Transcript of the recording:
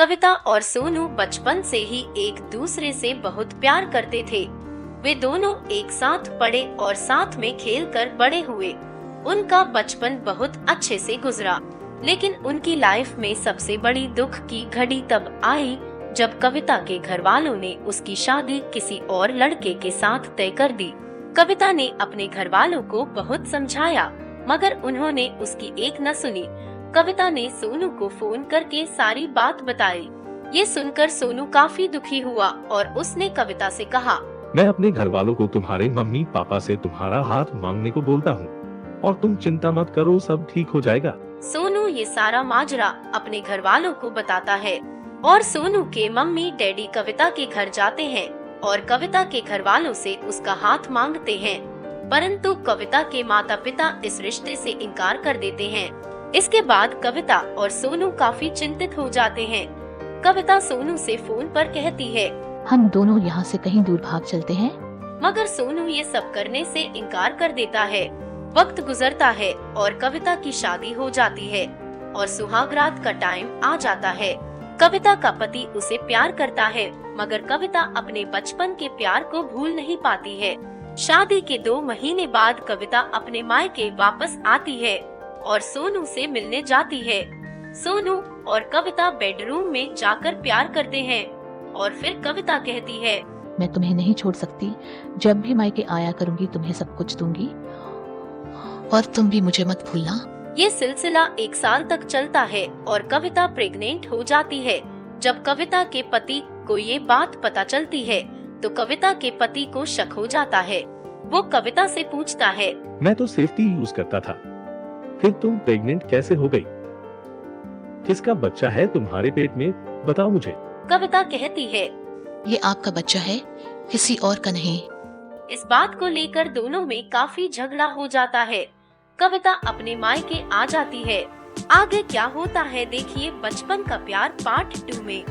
कविता और सोनू बचपन से ही एक दूसरे से बहुत प्यार करते थे। वे दोनों एक साथ पढ़े और साथ में खेलकर बड़े हुए। उनका बचपन बहुत अच्छे से गुजरा, लेकिन उनकी लाइफ में सबसे बड़ी दुख की घड़ी तब आई जब कविता के घर वालों ने उसकी शादी किसी और लड़के के साथ तय कर दी। कविता ने अपने घर वालों को बहुत समझाया, मगर उन्होंने उसकी एक न सुनी। कविता ने सोनू को फोन करके सारी बात बताई। ये सुनकर सोनू काफी दुखी हुआ और उसने कविता से कहा, मैं अपने घर वालों को तुम्हारे मम्मी पापा से तुम्हारा हाथ मांगने को बोलता हूँ और तुम चिंता मत करो, सब ठीक हो जाएगा। सोनू ये सारा माजरा अपने घर वालों को बताता है और सोनू के मम्मी डैडी कविता के घर जाते हैं और कविता के घर वालों से उसका हाथ मांगते हैं, परंतु कविता के माता पिता इस रिश्ते से इनकार कर देते हैं। इसके बाद कविता और सोनू काफी चिंतित हो जाते हैं। कविता सोनू से फोन पर कहती है, हम दोनों यहाँ से कहीं दूर भाग चलते हैं। मगर सोनू ये सब करने से इनकार कर देता है। वक्त गुजरता है और कविता की शादी हो जाती है और सुहागरात का टाइम आ जाता है। कविता का पति उसे प्यार करता है, मगर कविता अपने बचपन के प्यार को भूल नहीं पाती है। शादी के 2 महीने बाद कविता अपने मायके वापस आती है और सोनू से मिलने जाती है। सोनू और कविता बेडरूम में जाकर प्यार करते हैं और फिर कविता कहती है, मैं तुम्हें नहीं छोड़ सकती, जब भी मायके आया करूंगी तुम्हें सब कुछ दूंगी और तुम भी मुझे मत भूलना। ये सिलसिला 1 साल तक चलता है और कविता प्रेग्नेंट हो जाती है। जब कविता के पति को ये बात पता चलती है तो कविता के पति को शक हो जाता है। वो कविता से पूछता है, मैं तो सेफ्टी यूज करता था, फिर तुम प्रेग्नेंट कैसे हो गई? किसका बच्चा है तुम्हारे पेट में, बताओ मुझे। कविता कहती है, ये आपका बच्चा है, किसी और का नहीं। इस बात को लेकर दोनों में काफी झगड़ा हो जाता है। कविता अपने मायके आ जाती है। आगे क्या होता है देखिए बचपन का प्यार पार्ट 2 में।